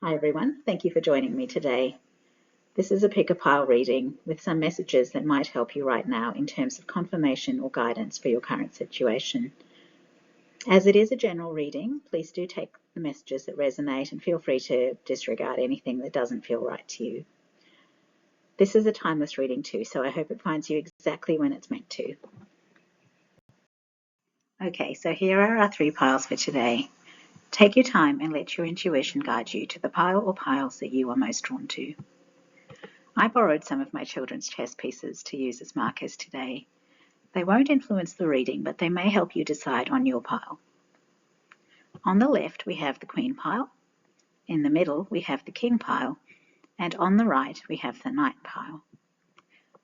Hi everyone, thank you for joining me today. This is a pick-a-pile reading with some messages that might help you right now in terms of confirmation or guidance for your current situation. As it is a general reading, please do take the messages that resonate and feel free to disregard anything that doesn't feel right to you. This is a timeless reading too, so I hope it finds you exactly when it's meant to. Okay, so here are our 3 piles for today. Take your time and let your intuition guide you to the pile or piles that you are most drawn to. I borrowed some of my children's chess pieces to use as markers today. They won't influence the reading, but they may help you decide on your pile. On the left, we have the Queen pile. In the middle, we have the King pile. And on the right, we have the Knight pile.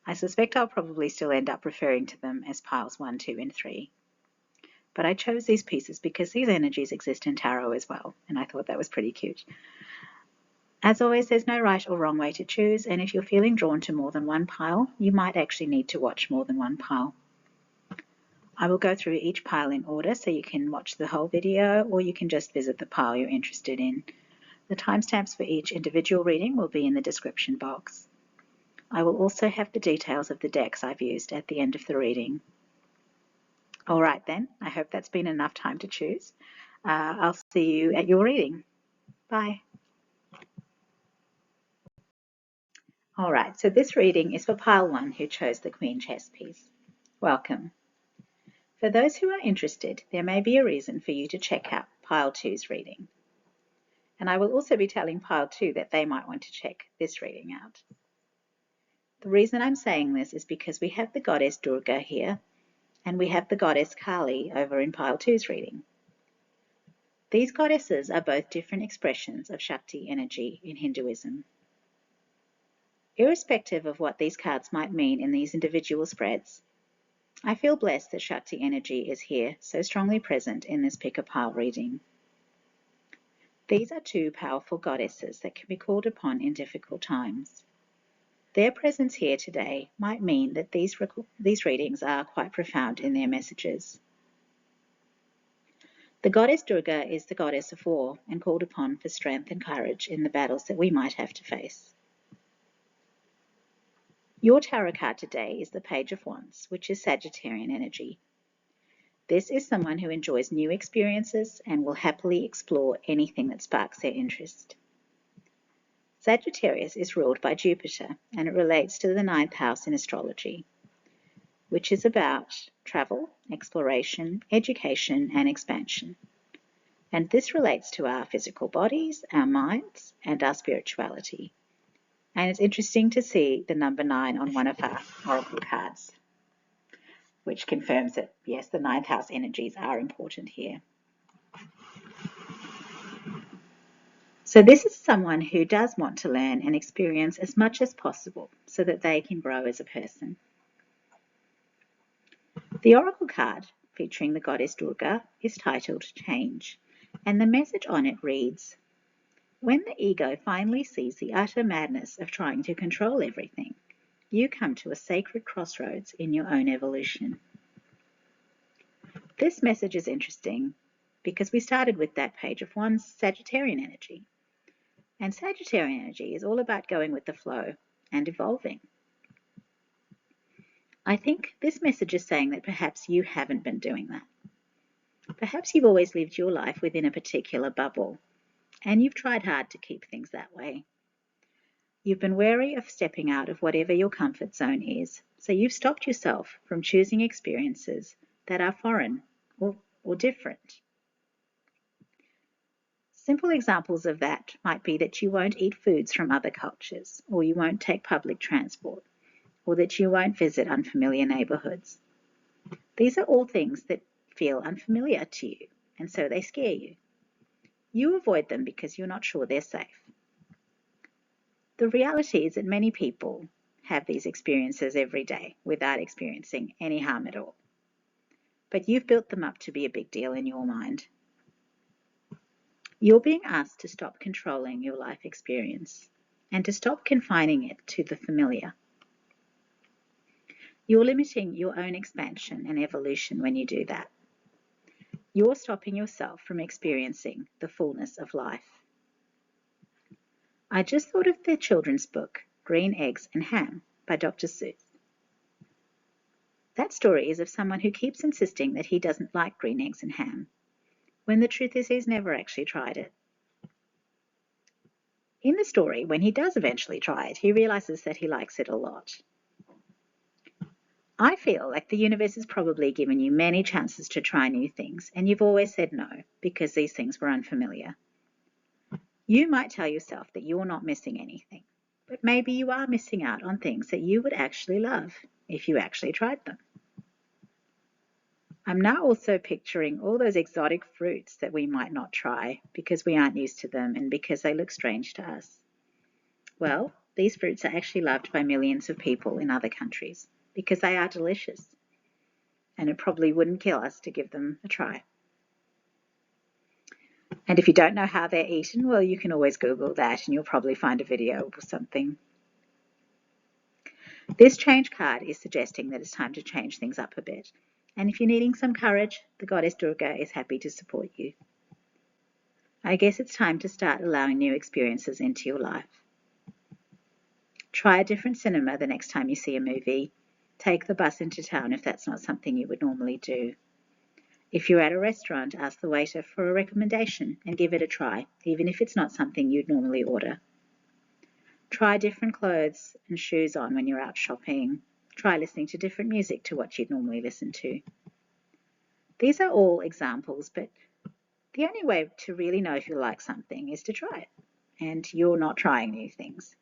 I suspect I'll probably still end up referring to them as piles 1, 2, and 3. But I chose these pieces because these energies exist in tarot as well, and I thought that was pretty cute. As always, there's no right or wrong way to choose, and if you're feeling drawn to more than one pile, you might actually need to watch more than one pile. I will go through each pile in order so you can watch the whole video, or you can just visit the pile you're interested in. The timestamps for each individual reading will be in the description box. I will also have the details of the decks I've used at the end of the reading. All right then, I hope that's been enough time to choose. I'll see you at your reading. Bye. All right, so this reading is for pile 1 who chose the Queen chess piece. Welcome. For those who are interested, there may be a reason for you to check out pile 2's reading. And I will also be telling pile 2 that they might want to check this reading out. The reason I'm saying this is because we have the goddess Durga here, and we have the goddess Kali over in pile 2's reading. These goddesses are both different expressions of Shakti energy in Hinduism. Irrespective of what these cards might mean in these individual spreads, I feel blessed that Shakti energy is here, so strongly present in this pick-a-pile reading. These are 2 powerful goddesses that can be called upon in difficult times. Their presence here today might mean that these readings are quite profound in their messages. The goddess Durga is the goddess of war and called upon for strength and courage in the battles that we might have to face. Your tarot card today is the Page of Wands, which is Sagittarian energy. This is someone who enjoys new experiences and will happily explore anything that sparks their interest. Sagittarius is ruled by Jupiter, and it relates to the 9th house in astrology, which is about travel, exploration, education, and expansion. And this relates to our physical bodies, our minds, and our spirituality. And it's interesting to see the number 9 on one of our oracle cards, which confirms that, yes, the 9th house energies are important here. So this is someone who does want to learn and experience as much as possible so that they can grow as a person. The oracle card, featuring the goddess Durga, is titled Change, and the message on it reads, "When the ego finally sees the utter madness of trying to control everything, you come to a sacred crossroads in your own evolution." This message is interesting because we started with that Page of Wands, Sagittarian energy. And Sagittarian energy is all about going with the flow and evolving. I think this message is saying that perhaps you haven't been doing that. Perhaps you've always lived your life within a particular bubble, and you've tried hard to keep things that way. You've been wary of stepping out of whatever your comfort zone is, so you've stopped yourself from choosing experiences that are foreign or different. Simple examples of that might be that you won't eat foods from other cultures, or you won't take public transport, or that you won't visit unfamiliar neighborhoods. These are all things that feel unfamiliar to you, and so they scare you. You avoid them because you're not sure they're safe. The reality is that many people have these experiences every day without experiencing any harm at all. But you've built them up to be a big deal in your mind. You're being asked to stop controlling your life experience and to stop confining it to the familiar. You're limiting your own expansion and evolution when you do that. You're stopping yourself from experiencing the fullness of life. I just thought of the children's book, Green Eggs and Ham, by Dr. Seuss. That story is of someone who keeps insisting that he doesn't like green eggs and ham, when the truth is he's never actually tried it. In the story, when he does eventually try it, he realizes that he likes it a lot. I feel like the universe has probably given you many chances to try new things, and you've always said no because these things were unfamiliar. You might tell yourself that you're not missing anything, but maybe you are missing out on things that you would actually love if you actually tried them. I'm now also picturing all those exotic fruits that we might not try because we aren't used to them and because they look strange to us. Well, these fruits are actually loved by millions of people in other countries because they are delicious, and it probably wouldn't kill us to give them a try. And if you don't know how they're eaten, well, you can always Google that and you'll probably find a video or something. This change card is suggesting that it's time to change things up a bit. And if you're needing some courage, the goddess Durga is happy to support you. I guess it's time to start allowing new experiences into your life. Try a different cinema the next time you see a movie. Take the bus into town if that's not something you would normally do. If you're at a restaurant, ask the waiter for a recommendation and give it a try, even if it's not something you'd normally order. Try different clothes and shoes on when you're out shopping. Try listening to different music to what you'd normally listen to. These are all examples, but the only way to really know if you like something is to try it, and you're not trying new things.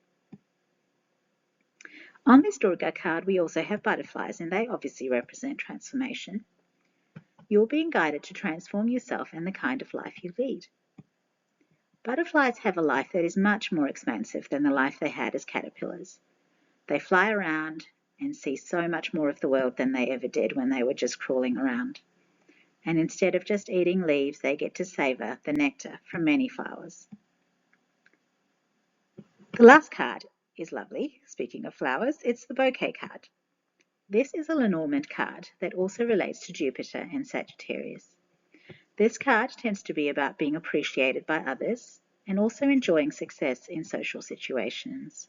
On this Durga card, we also have butterflies, and they obviously represent transformation. You're being guided to transform yourself and the kind of life you lead. Butterflies have a life that is much more expansive than the life they had as caterpillars. They fly around and see so much more of the world than they ever did when they were just crawling around. And instead of just eating leaves, they get to savor the nectar from many flowers. The last card is lovely. Speaking of flowers, it's the bouquet card. This is a Lenormand card that also relates to Jupiter and Sagittarius. This card tends to be about being appreciated by others and also enjoying success in social situations.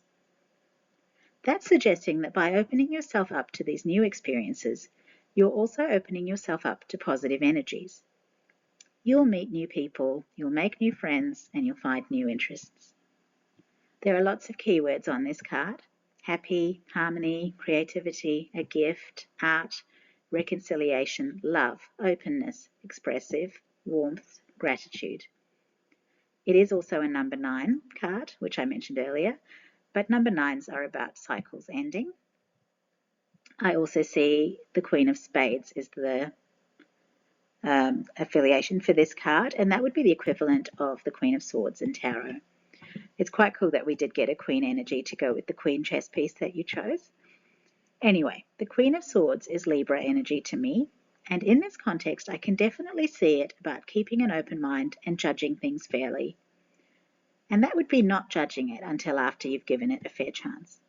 That's suggesting that by opening yourself up to these new experiences, you're also opening yourself up to positive energies. You'll meet new people, you'll make new friends, and you'll find new interests. There are lots of keywords on this card: happy, harmony, creativity, a gift, art, reconciliation, love, openness, expressive, warmth, gratitude. It is also a number 9 card, which I mentioned earlier, but number 9s are about cycles ending. I also see the Queen of Spades is the affiliation for this card, and that would be the equivalent of the Queen of Swords in Tarot. It's quite cool that we did get a Queen energy to go with the Queen chess piece that you chose. Anyway, the Queen of Swords is Libra energy to me, and in this context I can definitely see it about keeping an open mind and judging things fairly. And that would be not judging it until after you've given it a fair chance.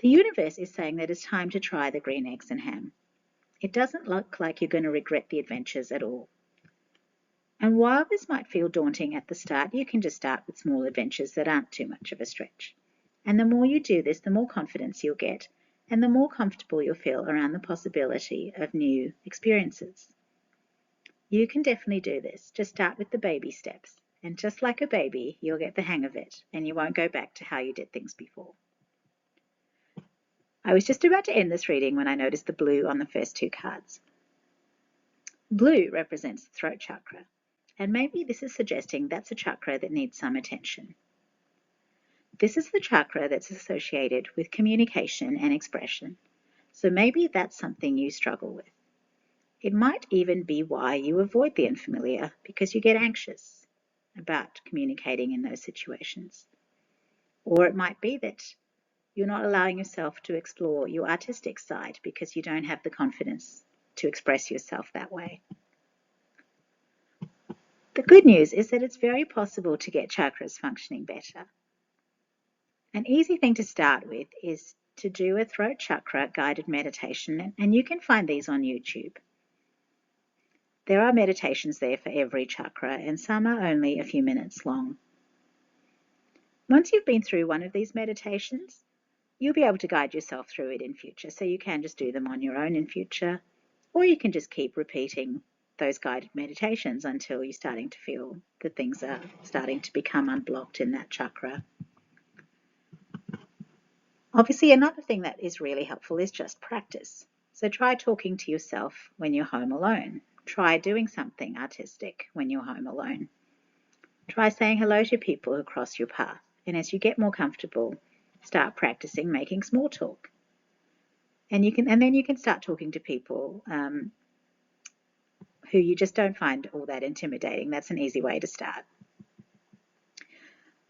The universe is saying that it's time to try the green eggs and ham. It doesn't look like you're going to regret the adventures at all. And while this might feel daunting at the start, you can just start with small adventures that aren't too much of a stretch. And the more you do this, the more confidence you'll get, and the more comfortable you'll feel around the possibility of new experiences. You can definitely do this. Just start with the baby steps. And just like a baby, you'll get the hang of it, and you won't go back to how you did things before. I was just about to end this reading when I noticed the blue on the first 2 cards. Blue represents the throat chakra, and maybe this is suggesting that's a chakra that needs some attention. This is the chakra that's associated with communication and expression, so maybe that's something you struggle with. It might even be why you avoid the unfamiliar, because you get anxious about communicating in those situations. Or it might be that you're not allowing yourself to explore your artistic side because you don't have the confidence to express yourself that way. The good news is that it's very possible to get chakras functioning better. An easy thing to start with is to do a throat chakra guided meditation, and you can find these on YouTube. There are meditations there for every chakra, and some are only a few minutes long. Once you've been through one of these meditations, you'll be able to guide yourself through it in future. So you can just do them on your own in future, or you can just keep repeating those guided meditations until you're starting to feel that things are starting to become unblocked in that chakra. Obviously, another thing that is really helpful is just practice. So try talking to yourself when you're home alone. Try doing something artistic when you're home alone. Try saying hello to people who cross your path. And as you get more comfortable, start practicing making small talk. And then you can start talking to people who you just don't find all that intimidating. That's an easy way to start.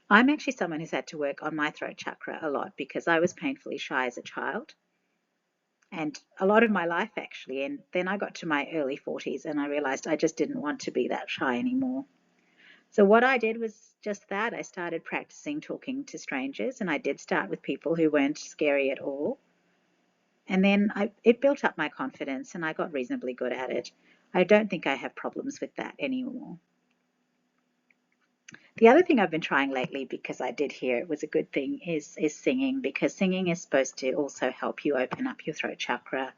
I'm actually someone who's had to work on my throat chakra a lot because I was painfully shy as a child, and a lot of my life actually. And then I got to my early 40s and I realized I just didn't want to be that shy anymore. So what I did was just that. I started practicing talking to strangers, and I did start with people who weren't scary at all. And then it built up my confidence and I got reasonably good at it. I don't think I have problems with that anymore. The other thing I've been trying lately, because I did hear it was a good thing, is singing, because singing is supposed to also help you open up your throat chakra.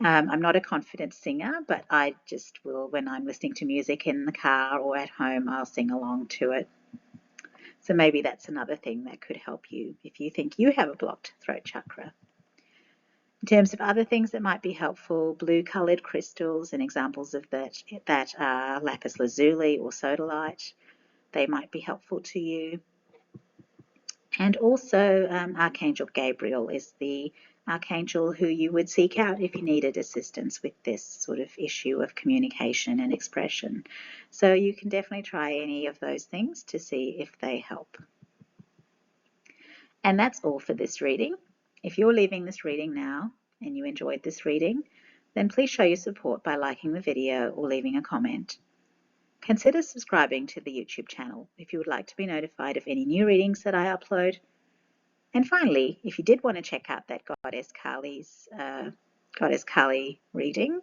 I'm not a confident singer, but I just will, when I'm listening to music in the car or at home, I'll sing along to it. So maybe that's another thing that could help you if you think you have a blocked throat chakra. In terms of other things that might be helpful, blue-coloured crystals, and examples of that are lapis lazuli or sodalite. They might be helpful to you. And also Archangel Gabriel is the archangel who you would seek out if you needed assistance with this sort of issue of communication and expression. So you can definitely try any of those things to see if they help. And that's all for this reading. If you're leaving this reading now and you enjoyed this reading, then please show your support by liking the video or leaving a comment. Consider subscribing to the YouTube channel if you would like to be notified of any new readings that I upload. And finally, if you did want to check out that Goddess Kali reading,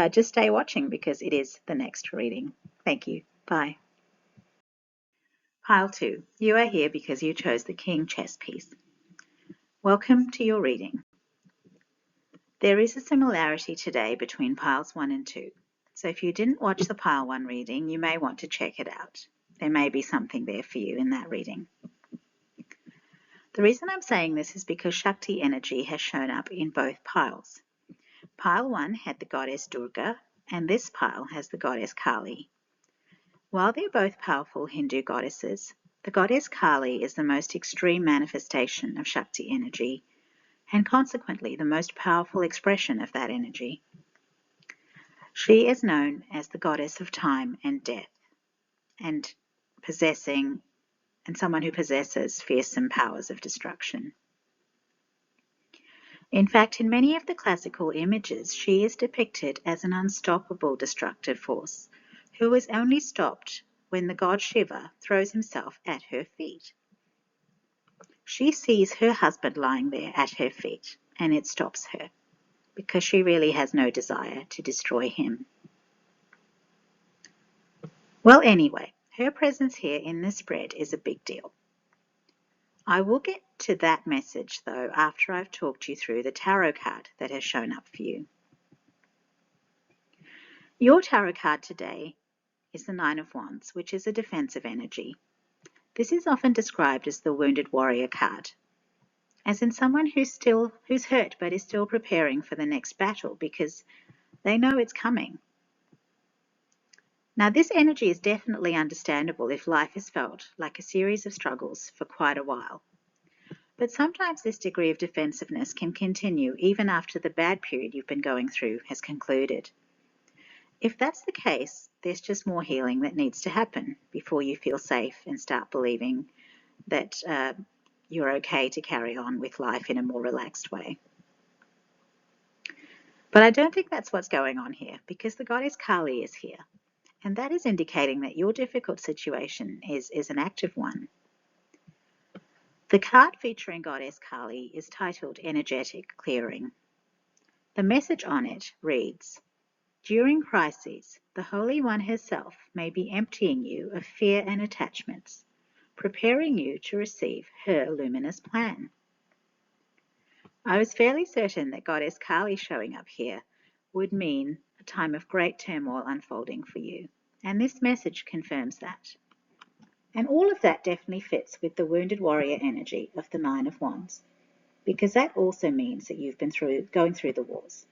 just stay watching because it is the next reading. Thank you. Bye. Pile 2. You are here because you chose the King chess piece. Welcome to your reading. There is a similarity today between piles 1 and 2. So if you didn't watch the pile 1 reading, you may want to check it out. There may be something there for you in that reading. The reason I'm saying this is because Shakti energy has shown up in both piles. Pile 1 had the goddess Durga, and this pile has the goddess Kali. While they're both powerful Hindu goddesses, the goddess Kali is the most extreme manifestation of Shakti energy, and consequently the most powerful expression of that energy. She is known as the goddess of time and death, and someone who possesses fearsome powers of destruction. In fact, in many of the classical images, she is depicted as an unstoppable destructive force, who is only stopped when the god Shiva throws himself at her feet. She sees her husband lying there at her feet, and it stops her, because she really has no desire to destroy him. Well, anyway, her presence here in this spread is a big deal. I will get to that message, though, after I've talked you through the tarot card that has shown up for you. Your tarot card today is the Nine of Wands, which is a defensive energy. This is often described as the wounded warrior card, as in someone who's hurt but is still preparing for the next battle because they know it's coming. Now, this energy is definitely understandable if life has felt like a series of struggles for quite a while. But sometimes this degree of defensiveness can continue even after the bad period you've been going through has concluded. If that's the case, there's just more healing that needs to happen before you feel safe and start believing that you're okay to carry on with life in a more relaxed way. But I don't think that's what's going on here, because the goddess Kali is here, and that is indicating that your difficult situation is an active one. The card featuring goddess Kali is titled Energetic Clearing. The message on it reads, "During crises, the Holy One herself may be emptying you of fear and attachments, preparing you to receive her luminous plan. I was fairly certain that Goddess Kali showing up here would mean a time of great turmoil unfolding for you, and this message confirms that. And all of that definitely fits with the wounded warrior energy of the Nine of Wands, because that also means that you've been going through the wars.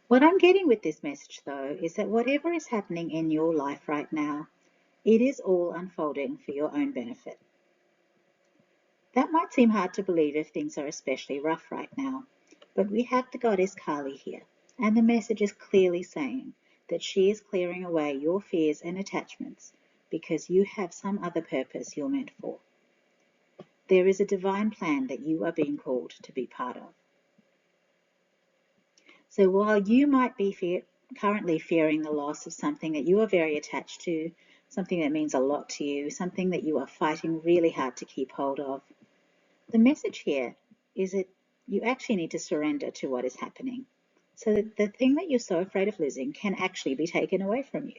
What I'm getting with this message, though, is that whatever is happening in your life right now, it is all unfolding for your own benefit. That might seem hard to believe if things are especially rough right now, but we have the Goddess Kali here, and the message is clearly saying that she is clearing away your fears and attachments because you have some other purpose you're meant for. There is a divine plan that you are being called to be part of. So while you might be currently fearing the loss of something that you are very attached to, something that means a lot to you, something that you are fighting really hard to keep hold of, the message here is that you actually need to surrender to what is happening so that the thing that you're so afraid of losing can actually be taken away from you.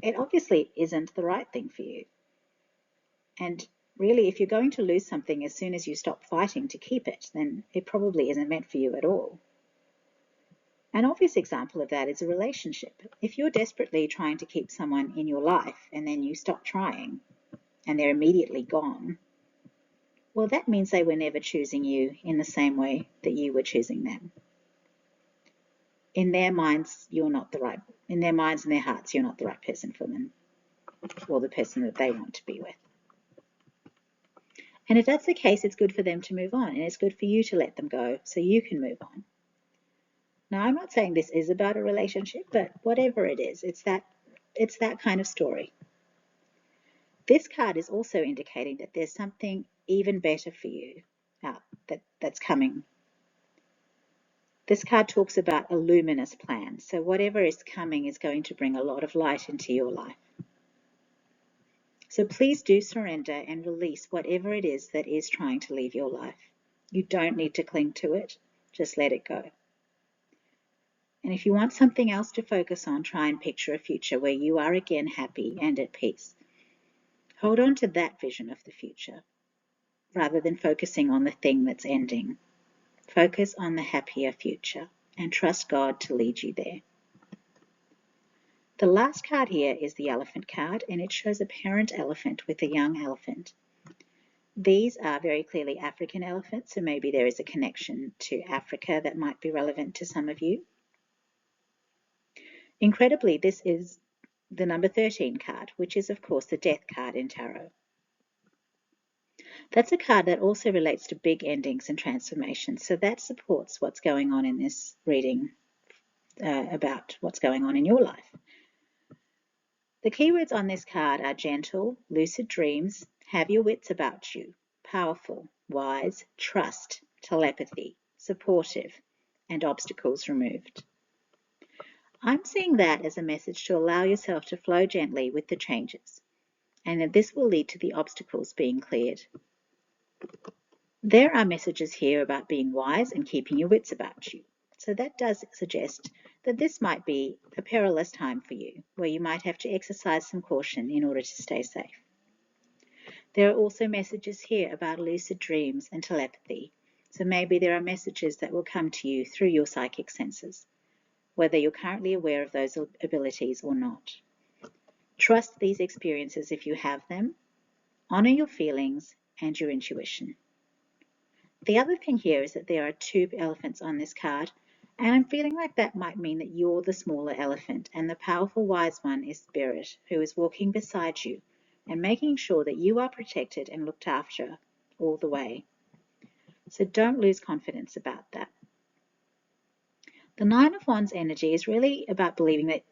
It obviously isn't the right thing for you. And really, if you're going to lose something as soon as you stop fighting to keep it, then it probably isn't meant for you at all. An obvious example of that is a relationship. If you're desperately trying to keep someone in your life and then you stop trying and they're immediately gone, well, that means they were never choosing you in the same way that you were choosing them. In their minds, in their minds and their hearts, you're not the right person for them, or the person that they want to be with. And if that's the case, it's good for them to move on, and it's good for you to let them go so you can move on. Now, I'm not saying this is about a relationship, but whatever it is, it's that kind of story. This card is also indicating that there's something even better for you that's coming. This card talks about a luminous plan, so whatever is coming is going to bring a lot of light into your life. So please do surrender and release whatever it is that is trying to leave your life. You don't need to cling to it, just let it go. And if you want something else to focus on, try and picture a future where you are again happy and at peace. Hold on to that vision of the future, rather than focusing on the thing that's ending. Focus on the happier future and trust God to lead you there. The last card here is the elephant card, and it shows a parent elephant with a young elephant. These are very clearly African elephants, so maybe there is a connection to Africa that might be relevant to some of you. Incredibly, this is the number 13 card, which is of course the death card in tarot. That's a card that also relates to big endings and transformations, so that supports what's going on in this reading about what's going on in your life. The keywords on this card are gentle, lucid dreams, have your wits about you, powerful, wise, trust, telepathy, supportive, and obstacles removed. I'm seeing that as a message to allow yourself to flow gently with the changes, and that this will lead to the obstacles being cleared. There are messages here about being wise and keeping your wits about you. So that does suggest that this might be a perilous time for you, where you might have to exercise some caution in order to stay safe. There are also messages here about lucid dreams and telepathy. So maybe there are messages that will come to you through your psychic senses, whether you're currently aware of those abilities or not. Trust these experiences if you have them. Honor your feelings and your intuition. The other thing here is that there are 2 elephants on this card, and I'm feeling like that might mean that you're the smaller elephant and the powerful wise one is Spirit, who is walking beside you and making sure that you are protected and looked after all the way. So don't lose confidence about that. The Nine of Wands energy is really about believing that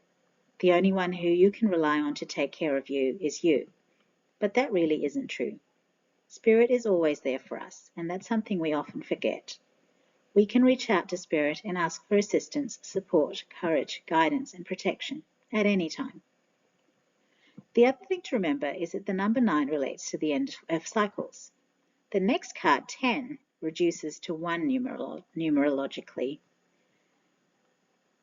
the only one who you can rely on to take care of you is you. But that really isn't true. Spirit is always there for us, and that's something we often forget. We can reach out to Spirit and ask for assistance, support, courage, guidance, and protection at any time. The other thing to remember is that the number 9 relates to the end of cycles. The next card, 10, reduces to 1 numerologically.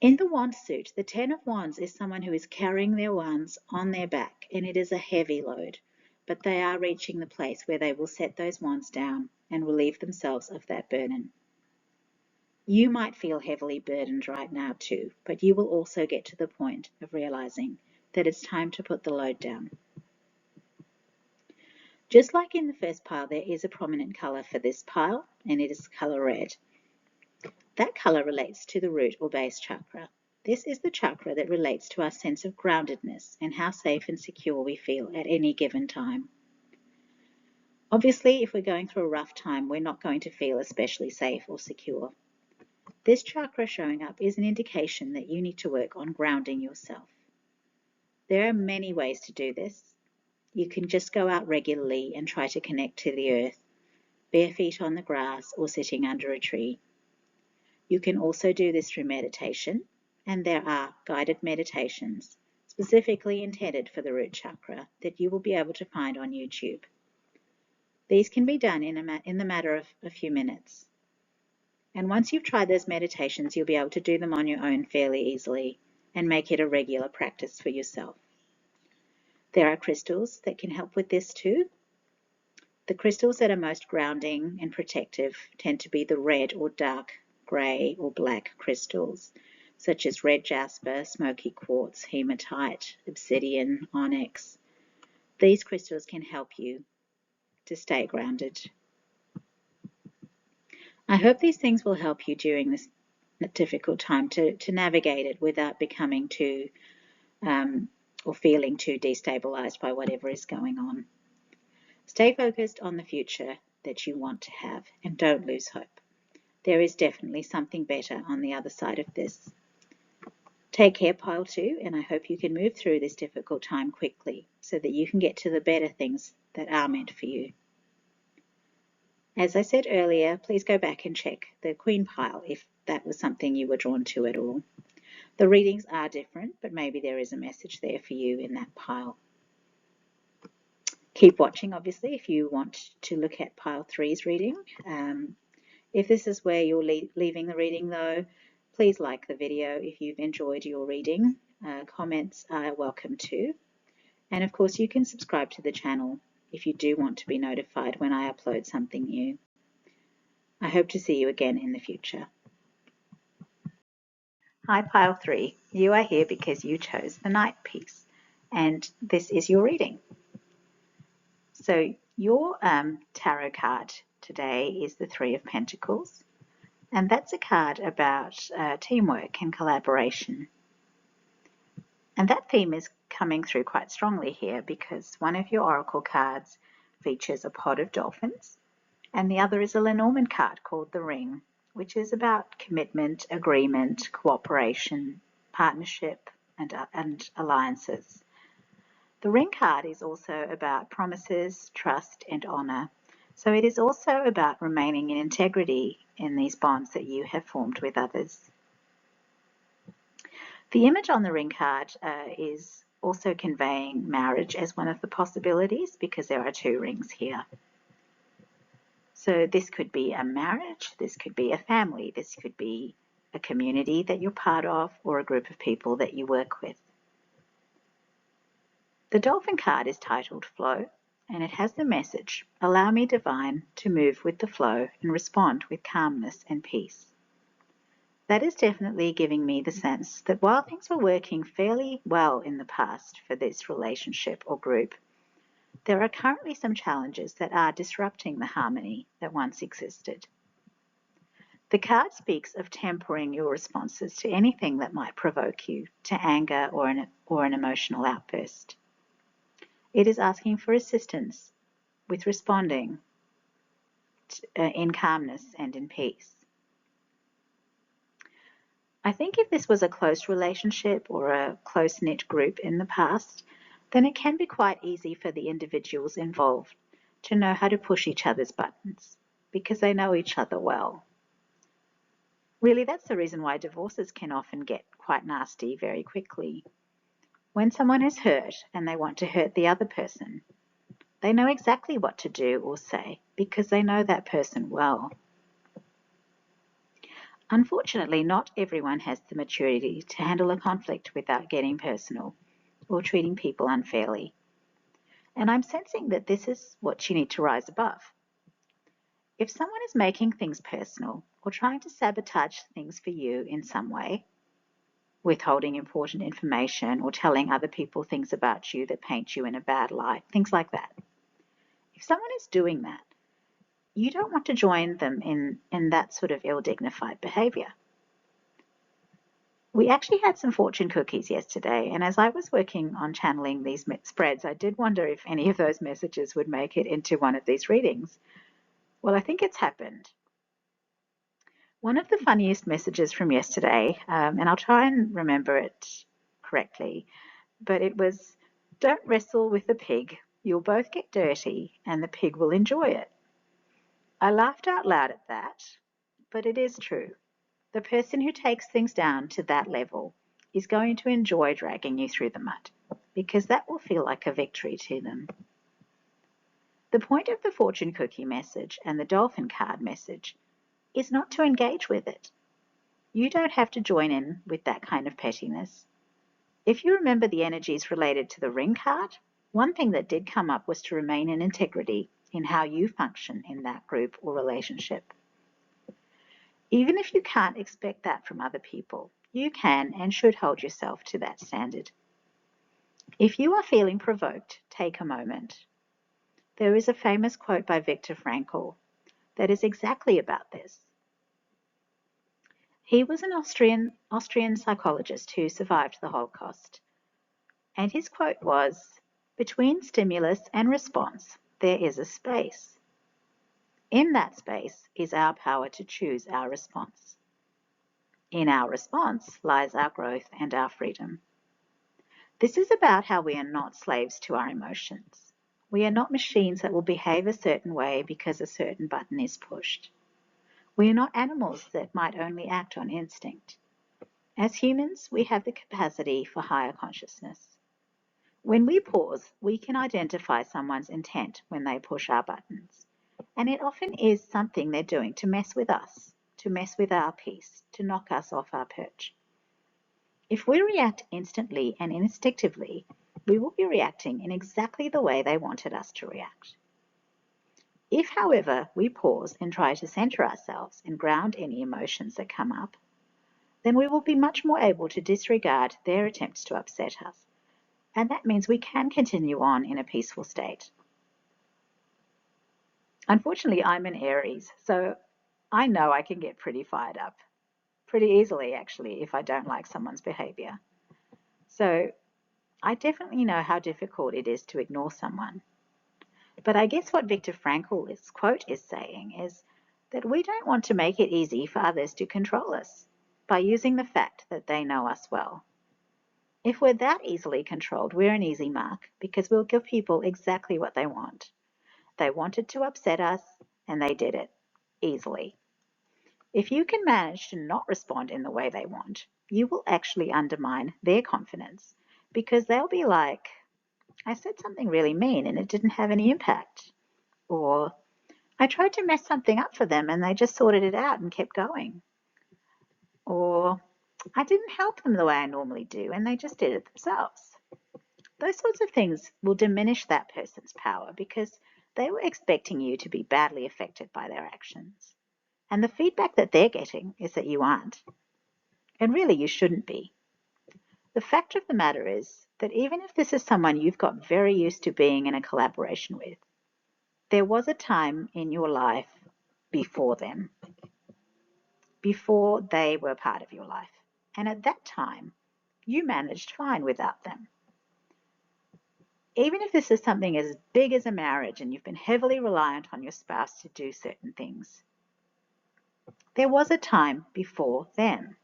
In the wand suit, the 10 of Wands is someone who is carrying their wands on their back, and it is a heavy load, but they are reaching the place where they will set those wands down and relieve themselves of that burden. You might feel heavily burdened right now too, but you will also get to the point of realizing that it's time to put the load down. Just like in the first pile, there is a prominent color for this pile, and it is color red. That color relates to the root or base chakra. This is the chakra that relates to our sense of groundedness and how safe and secure we feel at any given time. Obviously, if we're going through a rough time, we're not going to feel especially safe or secure. This chakra showing up is an indication that you need to work on grounding yourself. There are many ways to do this. You can just go out regularly and try to connect to the earth, bare feet on the grass or sitting under a tree. You can also do this through meditation, and there are guided meditations specifically intended for the root chakra that you will be able to find on YouTube. These can be done in the matter of a few minutes. And once you've tried those meditations, you'll be able to do them on your own fairly easily and make it a regular practice for yourself. There are crystals that can help with this too. The crystals that are most grounding and protective tend to be the red or dark grey or black crystals, such as red jasper, smoky quartz, hematite, obsidian, onyx. These crystals can help you to stay grounded. I hope these things will help you during this difficult time to navigate it without becoming too or feeling too destabilized by whatever is going on. Stay focused on the future that you want to have and don't lose hope. There is definitely something better on the other side of this. Take care, Pile 2, and I hope you can move through this difficult time quickly so that you can get to the better things that are meant for you. As I said earlier, please go back and check the Queen pile if that was something you were drawn to at all. The readings are different, but maybe there is a message there for you in that pile. Keep watching, obviously, if you want to look at Pile 3's reading. If this is where you're leaving the reading, though, please like the video if you've enjoyed your reading. Comments are welcome too. And of course, you can subscribe to the channel if you do want to be notified when I upload something new. I hope to see you again in the future. Hi, Pile 3. You are here because you chose the Night piece, and this is your reading. So your tarot card today is the Three of Pentacles, and that's a card about teamwork and collaboration. And that theme is coming through quite strongly here because one of your oracle cards features a pod of dolphins, and the other is a Lenormand card called the Ring, which is about commitment, agreement, cooperation, partnership, and alliances. The Ring card is also about promises, trust, and honor. So it is also about remaining in integrity in these bonds that you have formed with others. The image on the Ring card is also conveying marriage as one of the possibilities because there are two rings here. So this could be a marriage, this could be a family, this could be a community that you're part of or a group of people that you work with. The Dolphin card is titled Flow, and it has the message, allow me, divine, to move with the flow and respond with calmness and peace. That is definitely giving me the sense that while things were working fairly well in the past for this relationship or group, there are currently some challenges that are disrupting the harmony that once existed. The card speaks of tempering your responses to anything that might provoke you to anger or an emotional outburst. It is asking for assistance with responding in calmness and in peace. I think if this was a close relationship or a close-knit group in the past, then it can be quite easy for the individuals involved to know how to push each other's buttons because they know each other well. Really, that's the reason why divorces can often get quite nasty very quickly. When someone is hurt and they want to hurt the other person, they know exactly what to do or say because they know that person well. Unfortunately, not everyone has the maturity to handle a conflict without getting personal or treating people unfairly. And I'm sensing that this is what you need to rise above. If someone is making things personal or trying to sabotage things for you in some way, withholding important information or telling other people things about you that paint you in a bad light, things like that. If someone is doing that, you don't want to join them in that sort of ill-dignified behavior. We actually had some fortune cookies yesterday, and as I was working on channeling these spreads, I did wonder if any of those messages would make it into one of these readings. Well, I think it's happened. One of the funniest messages from yesterday, and I'll try and remember it correctly, but it was, "Don't wrestle with the pig. You'll both get dirty, and the pig will enjoy it." I laughed out loud at that, but it is true. The person who takes things down to that level is going to enjoy dragging you through the mud, because that will feel like a victory to them. The point of the fortune cookie message and the dolphin card message is not to engage with it. You don't have to join in with that kind of pettiness. If you remember the energies related to the ring card, one thing that did come up was to remain in integrity in how you function in that group or relationship. Even if you can't expect that from other people, you can and should hold yourself to that standard. If you are feeling provoked, take a moment. There is a famous quote by Viktor Frankl that is exactly about this. He was an Austrian psychologist who survived the Holocaust, and his quote was, "Between stimulus and response, there is a space. In that space is our power to choose our response. In our response lies our growth and our freedom." This is about how we are not slaves to our emotions. We are not machines that will behave a certain way because a certain button is pushed. We are not animals that might only act on instinct. As humans, we have the capacity for higher consciousness. When we pause, we can identify someone's intent when they push our buttons. And it often is something they're doing to mess with us, to mess with our peace, to knock us off our perch. If we react instantly and instinctively, we will be reacting in exactly the way they wanted us to react. If, however, we pause and try to center ourselves and ground any emotions that come up, then we will be much more able to disregard their attempts to upset us, and that means we can continue on in a peaceful state. Unfortunately, I'm an Aries, so I know I can get pretty fired up, pretty easily actually, if I don't like someone's behavior. So I definitely know how difficult it is to ignore someone. But I guess what Viktor Frankl's quote is saying is that we don't want to make it easy for others to control us by using the fact that they know us well. If we're that easily controlled, we're an easy mark because we'll give people exactly what they want. They wanted to upset us, and they did it easily. If you can manage to not respond in the way they want, you will actually undermine their confidence because they'll be like, "I said something really mean and it didn't have any impact." Or, "I tried to mess something up for them and they just sorted it out and kept going." Or, "I didn't help them the way I normally do and they just did it themselves." Those sorts of things will diminish that person's power because they were expecting you to be badly affected by their actions. And the feedback that they're getting is that you aren't. And really, you shouldn't be. The fact of the matter is that even if this is someone you've got very used to being in a collaboration with, there was a time in your life before them, before they were part of your life. And at that time, you managed fine without them. Even if this is something as big as a marriage and you've been heavily reliant on your spouse to do certain things, there was a time before them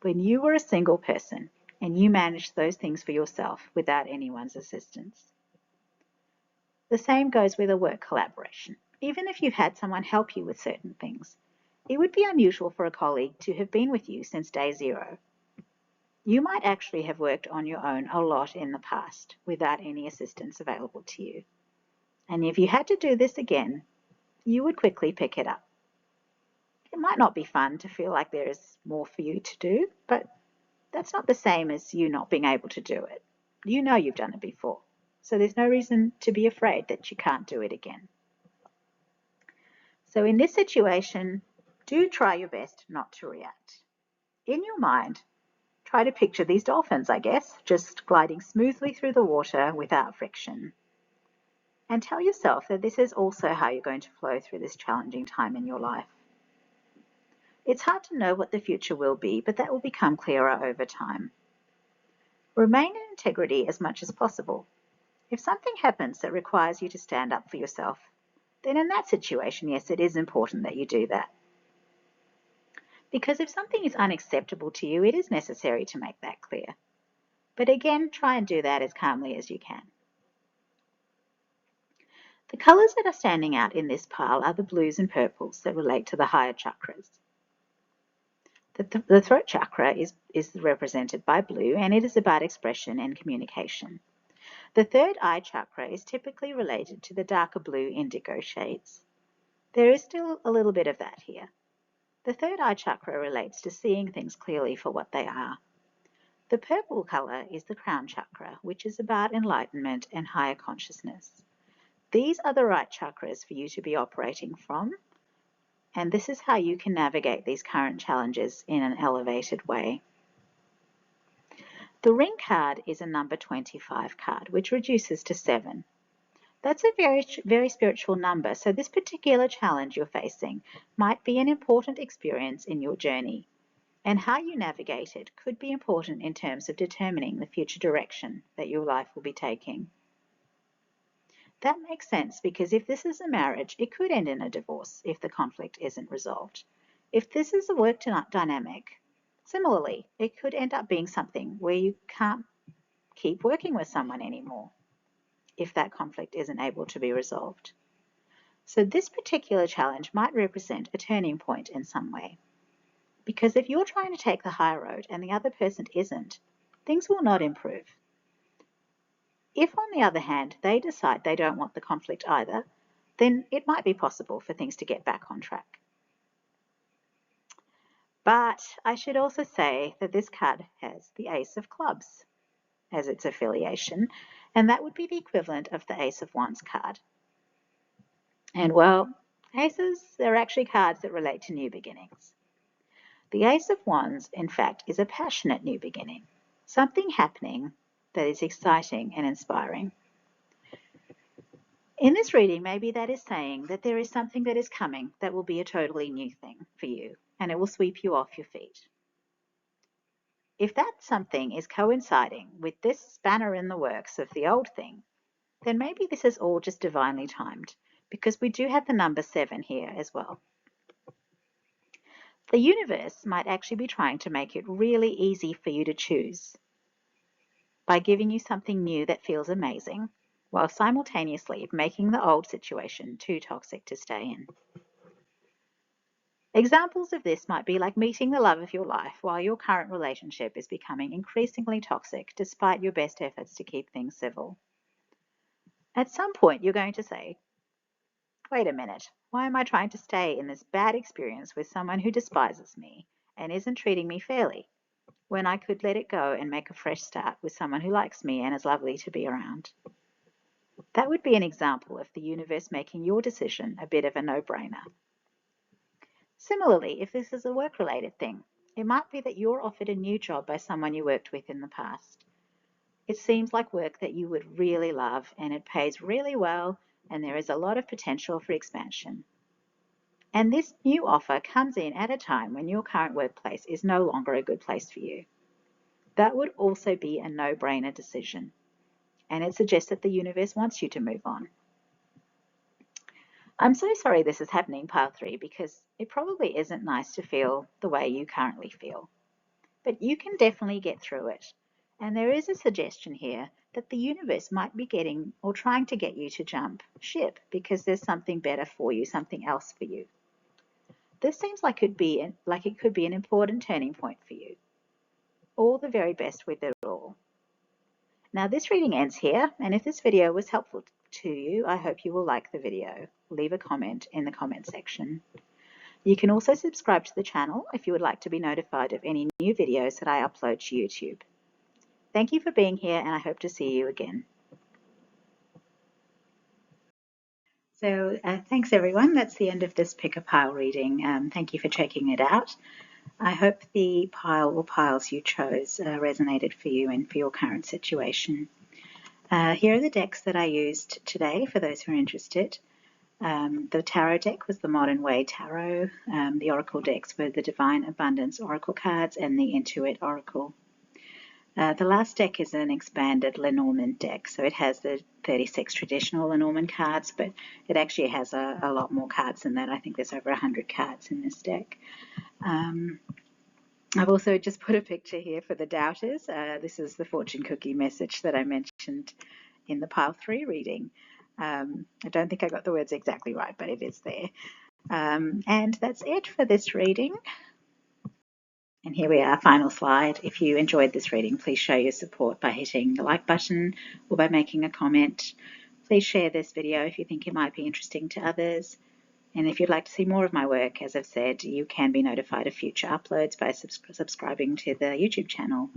when you were a single person and you managed those things for yourself without anyone's assistance. The same goes with a work collaboration. Even if you've had someone help you with certain things, it would be unusual for a colleague to have been with you since day zero. You might actually have worked on your own a lot in the past without any assistance available to you. And if you had to do this again, you would quickly pick it up. It might not be fun to feel like there is more for you to do, but that's not the same as you not being able to do it. You know you've done it before, so there's no reason to be afraid that you can't do it again. So in this situation, do try your best not to react. In your mind, try to picture these dolphins, I guess, just gliding smoothly through the water without friction. And tell yourself that this is also how you're going to flow through this challenging time in your life. It's hard to know what the future will be, but that will become clearer over time. Remain in integrity as much as possible. If something happens that requires you to stand up for yourself, then in that situation, yes, it is important that you do that. Because if something is unacceptable to you, it is necessary to make that clear. But again, try and do that as calmly as you can. The colours that are standing out in this pile are the blues and purples that relate to the higher chakras. The throat chakra is represented by blue, and it is about expression and communication. The third eye chakra is typically related to the darker blue indigo shades. There is still a little bit of that here. The third eye chakra relates to seeing things clearly for what they are. The purple color is the crown chakra, which is about enlightenment and higher consciousness. These are the right chakras for you to be operating from, and this is how you can navigate these current challenges in an elevated way. The ring card is a number 25 card, which reduces to 7. That's a very, very spiritual number, so this particular challenge you're facing might be an important experience in your journey, and how you navigate it could be important in terms of determining the future direction that your life will be taking. That makes sense because if this is a marriage, it could end in a divorce if the conflict isn't resolved. If this is a work dynamic, similarly, it could end up being something where you can't keep working with someone anymore if that conflict isn't able to be resolved. So this particular challenge might represent a turning point in some way. Because if you're trying to take the high road and the other person isn't, things will not improve. If, on the other hand, they decide they don't want the conflict either, then it might be possible for things to get back on track. But I should also say that this card has the Ace of Clubs as its affiliation, and that would be the equivalent of the Ace of Wands card. And well, aces, they're actually cards that relate to new beginnings. The Ace of Wands, in fact, is a passionate new beginning, something happening that is exciting and inspiring. In this reading, maybe that is saying that there is something that is coming that will be a totally new thing for you, and it will sweep you off your feet. If that something is coinciding with this spanner in the works of the old thing, then maybe this is all just divinely timed, because we do have the number 7 here as well. The universe might actually be trying to make it really easy for you to choose by giving you something new that feels amazing, while simultaneously making the old situation too toxic to stay in. Examples of this might be like meeting the love of your life while your current relationship is becoming increasingly toxic despite your best efforts to keep things civil. At some point, you're going to say, wait a minute, why am I trying to stay in this bad experience with someone who despises me and isn't treating me fairly, when I could let it go and make a fresh start with someone who likes me and is lovely to be around? That would be an example of the universe making your decision a bit of a no-brainer. Similarly, if this is a work-related thing, it might be that you're offered a new job by someone you worked with in the past. It seems like work that you would really love, and it pays really well, and there is a lot of potential for expansion. And this new offer comes in at a time when your current workplace is no longer a good place for you. That would also be a no-brainer decision, and it suggests that the universe wants you to move on. I'm so sorry this is happening, Pile 3, because it probably isn't nice to feel the way you currently feel. But you can definitely get through it. And there is a suggestion here that the universe might be getting or trying to get you to jump ship because there's something better for you, something else for you. This seems like it could be an important turning point for you. All the very best with it all. Now this reading ends here, and if this video was helpful to you, I hope you will like the video. Leave a comment in the comment section. You can also subscribe to the channel if you would like to be notified of any new videos that I upload to YouTube. Thank you for being here, and I hope to see you again. So thanks everyone. That's the end of this pick a pile reading. Thank you for checking it out. I hope the pile or piles you chose resonated for you and for your current situation. Here are the decks that I used today for those who are interested. The tarot deck was the Modern Way Tarot. The oracle decks were the Divine Abundance Oracle cards and the In2it Oracle. The last deck is an expanded Lenormand deck, so it has the 36 traditional Lenormand cards, but it actually has a lot more cards than that. I think there's over 100 cards in this deck. I've also just put a picture here for the doubters. This is the fortune cookie message that I mentioned in the pile 3 reading. I don't think I got the words exactly right, but it is there. And that's it for this reading. And here we are, final slide. If you enjoyed this reading, please show your support by hitting the like button or by making a comment. Please share this video if you think it might be interesting to others. And if you'd like to see more of my work, as I've said, you can be notified of future uploads by subscribing to the YouTube channel.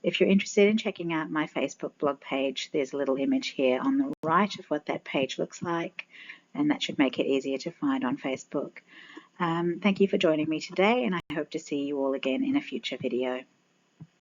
If you're interested in checking out my Facebook blog page, there's a little image here on the right of what that page looks like, and that should make it easier to find on Facebook. Thank you for joining me today, and I hope to see you all again in a future video.